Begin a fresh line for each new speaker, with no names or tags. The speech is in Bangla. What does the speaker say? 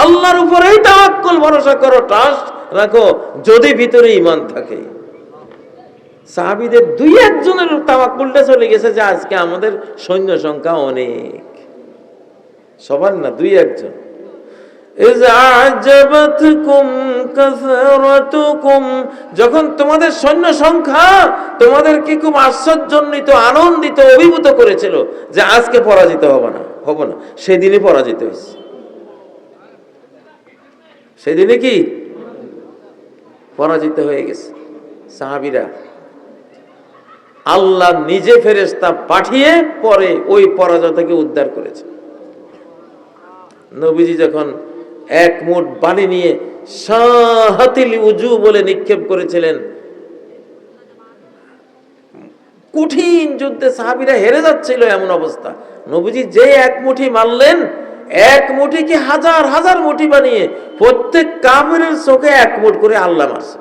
আল্লাহর উপরেই তাওয়াক্কুল, ভরসা করো, ট্রাস্ট রাখো, যদি ভিতরে ঈমান থাকে। সাহাবীদের দুই একজনের তাওয়াক্কুলটা চলে গেছে যে আজকে আমাদের সৈন্য সংখ্যা অনেক, সবার না, দুই একজন। যখন তোমাদের সৈন্য সংখ্যা তোমাদেরকে খুব আশ্চর্যান্বিত, আনন্দিত, অভিভূত করেছিল যে আজকে পরাজিত হব না, সেদিনই পরাজিত হয়েছে। সেদিনে কি পরাজিত হয়ে গেছে সাহাবীরা। আল্লাহ নিজে ফেরেশতা পাঠিয়ে পরে ওই পরাজয় থেকে উদ্ধার করেছে। নবীজি যখন এক মুঠ বালি নিয়ে শাহাতিল উজু বলে নিক্ষেপ করেছিলেন, কঠিন যুদ্ধে সাহাবীরা হেরে যাচ্ছিল, এমন অবস্থা, নবীজি যে এক মুঠি মারলেন, এক মুঠিকে হাজার হাজার মুঠি বানিয়ে প্রত্যেক কাফেরের চোখে এক মুঠ করে আল্লাহ মারছে।